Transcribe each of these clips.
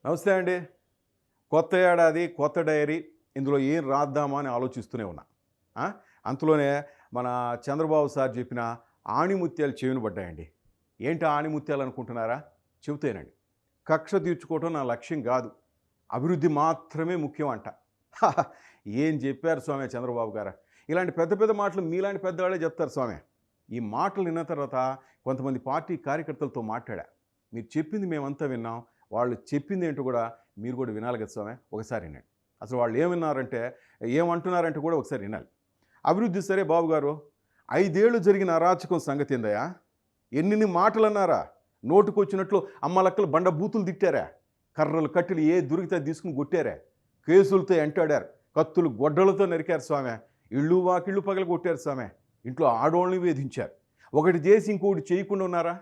నమస్తే అండి. కొత్త ఏడాది, కొత్త డైరీ ఇందులో ఏం రాద్దామా అని ఆలోచిస్తూనే ఉన్నా. ఆ! అంతలోనే మన చంద్రబాబు సార్ చెప్పిన ఆణిముత్యాలు చెవిన పడ్డాయండి. ఏంటి ఆణిముత్యాలు అనుకుంటున్నారా? చెబుతానండి. కక్ష తీర్చుకోవటం నా లక్ష్యం గాదు. అభివృద్ధి మాత్రమే ముఖ్యం అంట. ఏం చెప్పారు స్వామి చంద్రబాబు గారు. ఇలాంటి పెద్ద పెద్ద మాటలు మీలాంటి పెద్దవాళ్ళే చెప్తారు స్వామి. ఈ మాటలు విన్న తర్వాత కొంతమంది పార్టీ కార్యకర్తలతో మాట్లాడా. మీరు చెప్పింది మేమంతా విన్నాం. వాళ్ళు చెప్పింది ఏంటో కూడా మీరు కూడా వినాలి కదా స్వామి. ఒకసారి వినండి. అసలు వాళ్ళు ఏమంటున్నారంటే కూడా ఒకసారి వినాలి. అభివృద్ధి సరే బాబుగారు, 5 ఏళ్ళు జరిగిన అరాచకం సంగతి ఏందయ్యా? ఎన్ని మాటలు అన్నారా? నోటుకొచ్చినట్లు అమ్మలక్కలు బండ బూతులు తిట్టారా? కర్రలు కట్టెలు ఏ దొరికితే తీసుకుని కొట్టారా? కేసులతో ఎంటాడారు, కత్తులు గొడ్డలతో నరికారు స్వామి. ఇళ్ళు వాకిళ్ళు పగల కొట్టారు స్వామి. ఇంట్లో ఆడోళ్ళని వేధించారు. ఒకటి చేసి ఇంకొకటి చేయకుండా ఉన్నారా?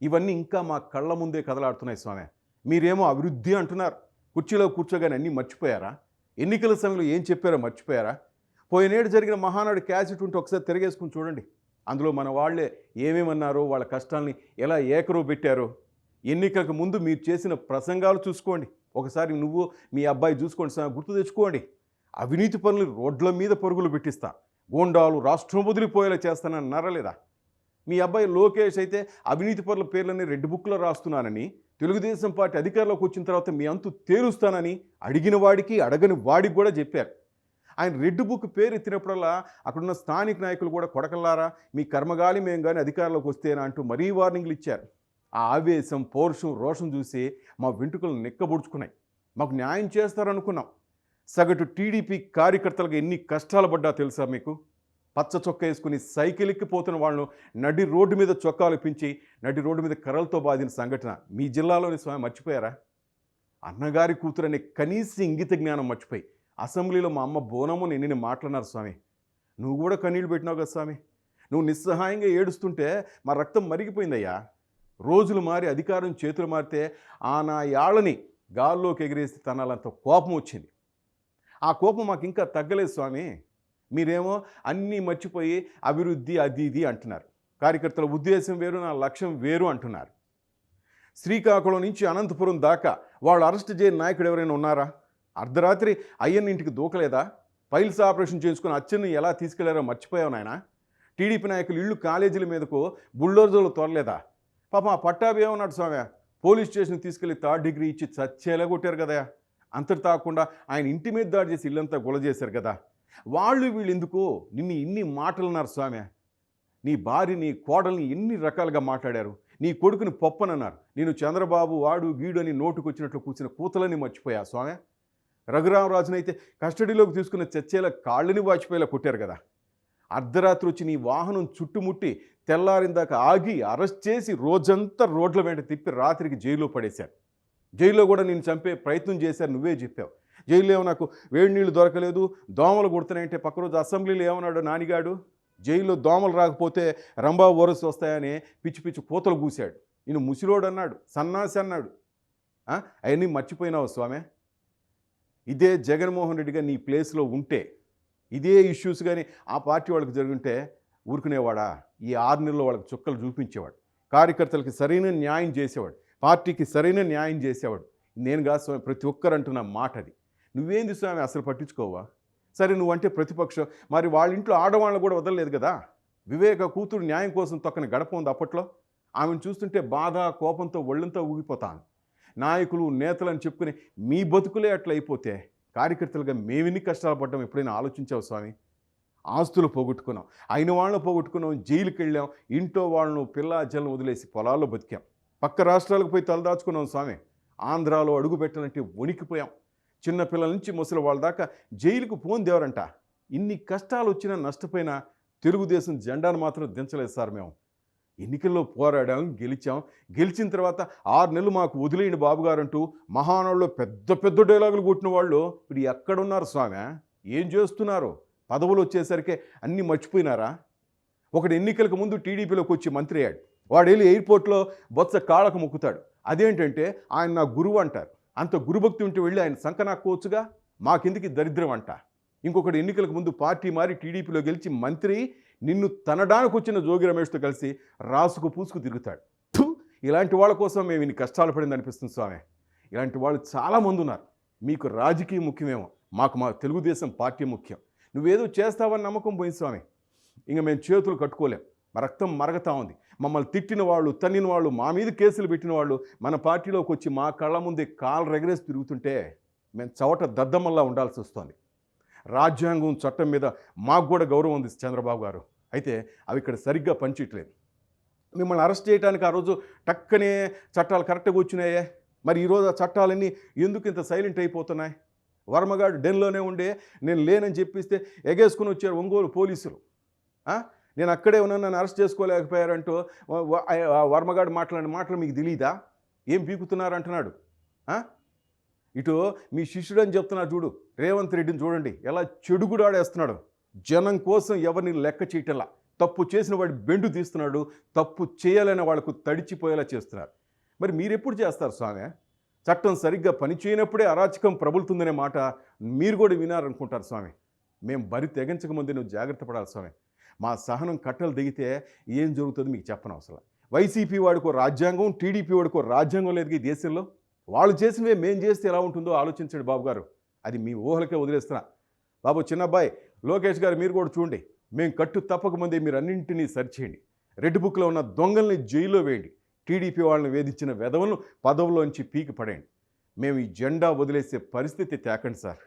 ఇవన్నీ ఇంకా మా కళ్ళ ముందే కదలాడుతున్నాయి స్వామి. మీరేమో అభివృద్ధి అంటున్నారు. కుర్చీలో కూర్చోగానే అన్నీ మర్చిపోయారా? ఎన్నికల సమయంలో ఏం చెప్పారో మర్చిపోయారా? పోయినేడు జరిగిన మహానాడు క్యాసెట్ ఉంటే ఒకసారి తిరగేసుకుని చూడండి. అందులో మన వాళ్ళే ఏమేమన్నారో, వాళ్ళ కష్టాల్ని ఎలా ఏకరో పెట్టారో. ఎన్నికలకు ముందు మీరు చేసిన ప్రసంగాలు చూసుకోండి. ఒకసారి నువ్వు మీ అబ్బాయి చూసుకోండి సార్, గుర్తు తెచ్చుకోండి. అవినీతి పనులు రోడ్ల మీద పరుగులు పెట్టిస్తా, గోండాలు రాష్ట్రం వదిలిపోయేలా చేస్తానన్నారా లేదా? మీ అబ్బాయి లోకేష్ అయితే అవినీతి పనుల పేర్లని రెడ్ బుక్లో రాస్తున్నానని, తెలుగుదేశం పార్టీ అధికారంలోకి వచ్చిన తర్వాత మీ అంతు తేలుస్తానని అడిగిన వాడికి అడగని వాడికి కూడా చెప్పారు. ఆయన రెడ్ బుక్ పేరు ఎత్తినప్పుడల్లా అక్కడున్న స్థానిక నాయకులు కూడా కొడకల్లారా మీ కర్మగాలి మేము కానీ అధికారంలోకి వస్తేనా అంటూ మరీ వార్నింగ్లు ఇచ్చారు. ఆ ఆవేశం, పౌరుషం, రోషం చూసి మా వెంట్రుకలు నెక్కబొడుచుకున్నాయి. మాకు న్యాయం చేస్తారనుకున్నాం. సగటు టీడీపీ కార్యకర్తలకు ఎన్ని కష్టాలు పడ్డా తెలుసా మీకు? పచ్చ చొక్కా వేసుకుని సైకిల్ ఎక్కిపోతున్న వాళ్ళను నడి రోడ్డు మీద చొక్కాలు పెంచి నడి రోడ్డు మీద కర్రలతో బాధిన సంఘటన మీ జిల్లాలోని స్వామి మర్చిపోయారా? అన్నగారి కూతురనే కనీస ఇంగిత జ్ఞానం మర్చిపోయి అసెంబ్లీలో మా అమ్మ బోనము ఎన్ని మాట్లాడినారు స్వామి. నువ్వు కూడా కన్నీళ్ళు పెట్టినావు కదా స్వామి. నువ్వు నిస్సహాయంగా ఏడుస్తుంటే మా రక్తం మరిగిపోయిందయ్యా. రోజులు మారి అధికారం చేతులు మారితే నా యాళ్ళని గాల్లోకి ఎగిరేసి తనాలంత కోపం వచ్చింది. ఆ కోపం మాకు ఇంకా తగ్గలేదు స్వామి. మీరేమో అన్నీ మర్చిపోయి అభివృద్ధి అది ఇది అంటున్నారు. కార్యకర్తల ఉద్దేశం వేరు, నా లక్ష్యం వేరు అంటున్నారు. శ్రీకాకుళం నుంచి అనంతపురం దాకా వాళ్ళు అరెస్ట్ చేయని నాయకుడు ఎవరైనా ఉన్నారా? అర్ధరాత్రి అయ్యన్న ఇంటికి దూకలేదా? పైల్స్ ఆపరేషన్ చేసుకుని అచ్చన్ని ఎలా తీసుకెళ్లారో మర్చిపోయావు నాయన. టీడీపీ నాయకులు ఇళ్ళు కాలేజీల మీదకు బుల్డోజర్లు తోరలేదా? పాపం ఆ పట్టాభి ఏమన్నాడు స్వామి, పోలీస్ స్టేషన్కి తీసుకెళ్లి 3rd డిగ్రీ ఇచ్చి చచ్చేలా కొట్టారు కదా. అంతటి తాకుండా ఆయన ఇంటి మీద దాడి చేసి ఇల్లంతా గొల చేశారు కదా. వాళ్ళు వీళ్ళు ఎందుకు నిన్ను ఇన్ని మాటలు అన్నారు స్వామి. నీ భార్య, నీ కోడల్ని ఎన్ని రకాలుగా మాట్లాడారు. నీ కొడుకుని పొప్పనన్నారు. నేను చంద్రబాబు వాడు గీడు అని నోటుకొచ్చినట్లు కూర్చున్న కూతలని మర్చిపోయా స్వామి. రఘురామరాజునైతే కస్టడీలోకి తీసుకున్న చచ్చేలా కాళ్ళని వాచిపోయేలా కొట్టారు కదా. అర్ధరాత్రి వచ్చి నీ వాహనం చుట్టుముట్టి తెల్లారిందాక ఆగి అరెస్ట్ చేసి రోజంతా రోడ్ల వెంట తిప్పి రాత్రికి జైల్లో పడేశారు. జైల్లో కూడా నేను చంపే ప్రయత్నం చేశారు, నువ్వే చెప్పావు. జైల్లో ఏమో నాకు వేడి నీళ్ళు దొరకలేదు, దోమలు కుడుతున్నాయంటే పక్క రోజు అసెంబ్లీలో ఏమన్నాడు నానిగాడు, జైల్లో దోమలు రాకపోతే రంభా వరస వస్తాయని పిచ్చి పిచ్చి కూతలు కూశాడు. నేను ముసిలోడు అన్నాడు, సన్నాసి అన్నాడు. అవన్నీ మర్చిపోయినావు స్వామి. ఇదే జగన్మోహన్ రెడ్డిగా నీ ప్లేస్లో ఉంటే, ఇదే ఇష్యూస్ కానీ ఆ పార్టీ వాళ్ళకి జరుగుంటే ఊరుకునేవాడా? ఈ 6 నెలల్లో వాళ్ళకి చుక్కలు చూపించేవాడు. కార్యకర్తలకి సరైన న్యాయం చేసేవాడు. పార్టీకి సరైన న్యాయం చేసేవాడు. నేను కాదు స్వామి, ప్రతి ఒక్కరు అంటున్న మాట అది. నువ్వేంది స్వామి అసలు పట్టించుకోవా? సరే నువ్వంటే ప్రతిపక్షం, మరి వాళ్ళ ఇంట్లో ఆడవాళ్ళని కూడా వదలలేదు కదా. వివేక కూతురు న్యాయం కోసం తొక్కని గడప ఉంది అప్పట్లో. ఆమెను చూస్తుంటే బాధ, కోపంతో ఒళ్ళంతా ఊగిపోతాను. నాయకులు, నేతలు అని చెప్పుకుని మీ బతుకులే అట్లా అయిపోతే కార్యకర్తలుగా మేమెన్ని కష్టాలు పడ్డాం ఎప్పుడైనా ఆలోచించావు స్వామి? ఆస్తులు పోగొట్టుకున్నాం, అయిన వాళ్ళను పోగొట్టుకున్నాం, జైలుకి వెళ్ళాం, ఇంట్లో వాళ్ళను పిల్ల జల్లను వదిలేసి పొలాల్లో బతికాం, పక్క రాష్ట్రాలకు పోయి తలదాచుకున్నాం స్వామి. ఆంధ్రాలో అడుగు పెట్టాలంటే వణికిపోయాం. చిన్నపిల్లల నుంచి ముసలి వాళ్ళ దాకా జైలుకు పోందేవరంట. ఇన్ని కష్టాలు వచ్చినా నష్టపోయినా తెలుగుదేశం జెండాను మాత్రం దించలేదు సార్. మేము ఎన్నికల్లో పోరాడాం, గెలిచాం. గెలిచిన తర్వాత 6 నెలలు మాకు వదిలేయండి బాబుగారు అంటూ మహానాడులో పెద్ద పెద్ద డైలాగులు కొట్టిన వాళ్ళు ఇప్పుడు ఎక్కడున్నారు స్వామి? ఏం చేస్తున్నారు? పదవులు వచ్చేసరికి అన్నీ మర్చిపోయినారా? ఒకడు ఎన్నికలకు ముందు టీడీపీలోకి వచ్చి మంత్రి అయ్యాడు. వాడు వెళ్ళి ఎయిర్పోర్ట్లో బొత్స కాళ్ళకు మొక్కుతాడు. అదేంటంటే ఆయన నా గురువు అంటారు. అంత గురుభక్తి ఉంటే వెళ్ళి ఆయన సంకనాక్కోవచ్చుగా. మాకెందుకు దరిద్రం అంట. ఇంకొకటి ఎన్నికలకు ముందు పార్టీ మారి టీడీపీలో గెలిచి మంత్రి నిన్ను తనడానికి వచ్చిన జోగి రమేష్తో కలిసి రాసుకు పూసుకు తిరుగుతాడు. ఇలాంటి వాళ్ళ కోసం మేము ఇన్ని కష్టాలు పడింది అనిపిస్తుంది స్వామి. ఇలాంటి వాళ్ళు చాలామంది ఉన్నారు. మీకు రాజకీయం ముఖ్యమేమో, మా తెలుగుదేశం పార్టీ ముఖ్యం. నువ్వేదో చేస్తావని నమ్మకం పోయింది స్వామి. ఇంక మేము చేతులు కట్టుకోలేం, మా రక్తం మరగతా ఉంది. మమ్మల్ని తిట్టిన వాళ్ళు, తన్నిన వాళ్ళు, మా మీద కేసులు పెట్టిన వాళ్ళు మన పార్టీలోకి వచ్చి మా కళ్ళ ముందే కాలు రెగరేసి తిరుగుతుంటే మేము చవట దద్దమ్మల్లా ఉండాల్సి వస్తుంది. రాజ్యాంగం చట్టం మీద మాకు కూడా గౌరవం ఉంది చంద్రబాబు గారు. అయితే అవి ఇక్కడ సరిగ్గా పనిచేయట్లేదు. మిమ్మల్ని అరెస్ట్ చేయడానికి ఆ రోజు టక్కనే చట్టాలు కరెక్ట్గా వచ్చినాయే, మరి ఈరోజు ఆ చట్టాలన్నీ ఎందుకు ఇంత సైలెంట్ అయిపోతున్నాయి? వర్మగాడు డెన్లోనే ఉండే నేను లేనని చెప్పిస్తే ఎగేసుకుని వచ్చారు ఒంగోలు పోలీసులు. నేను అక్కడే ఉన్నాను, నన్ను అరెస్ట్ చేసుకోలేకపోయారంటూ వర్మగాడు మాట్లాడిన మాటలు మీకు తెలియదా? ఏం పీకుతున్నారు అంటున్నాడు. ఇటు మీ శిష్యుడు అని చెప్తున్నాడు చూడు, రేవంత్ రెడ్డిని చూడండి ఎలా చెడుగుడాడేస్తున్నాడు. జనం కోసం ఎవరిని లెక్క చేయటంలా, తప్పు చేసిన వాడి బెండు తీస్తున్నాడు, తప్పు చేయాలనే వాళ్ళకు తడిచిపోయేలా చేస్తున్నారు. మరి మీరెప్పుడు చేస్తారు స్వామి? చట్టం సరిగ్గా పని చేయనప్పుడే అరాచకం ప్రబలుతుందనే మాట మీరు కూడా వినారనుకుంటారు స్వామి. మేము బరి తెగించకముందే నువ్వు జాగ్రత్త పడాలి స్వామి. మా సహనం కట్టలు దిగితే ఏం జరుగుతుందో మీకు చెప్పనవసరం. వైసీపీ వాడికో రాజ్యాంగం, టీడీపీ వాడికో రాజ్యాంగం లేదు ఈ దేశంలో. వాళ్ళు చేసినవే మేం చేస్తే ఎలా ఉంటుందో ఆలోచించండి బాబు గారు. అది మీ ఊహలకే వదిలేస్తున్నా. బాబు చిన్నబ్బాయి లోకేష్ గారు మీరు కూడా చూడండి. మేము కట్టు తప్పకముందే మీరు అన్నింటినీ సరిచేయండి. రెడ్ బుక్లో ఉన్న దొంగల్ని జైల్లో వేయండి. టీడీపీ వాళ్ళని వేధించిన వెధవలను పదవుల్లోంచి పీకి పడేయండి. మేము ఈ జెండా వదిలేసే పరిస్థితి తేకండి సార్.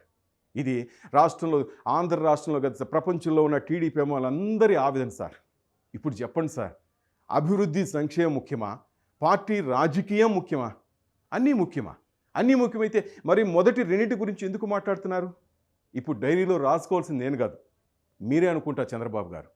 ఇది రాష్ట్రంలో, ఆంధ్ర రాష్ట్రంలో కదా ప్రపంచంలో ఉన్న టీడీపీ వాళ్ళందరి ఆవేదన సార్. ఇప్పుడు చెప్పండి సార్, అభివృద్ధి సంక్షేమం ముఖ్యమా, పార్టీ రాజకీయం ముఖ్యమా? అన్నీ ముఖ్యమా? అన్నీ ముఖ్యమైతే మరి మొదటి రెండింటి గురించి ఎందుకు మాట్లాడుతున్నారు? ఇప్పుడు డైరీలో రాసుకోవాల్సింది నేను కాదు, మీరే అనుకుంటా చంద్రబాబు గారు.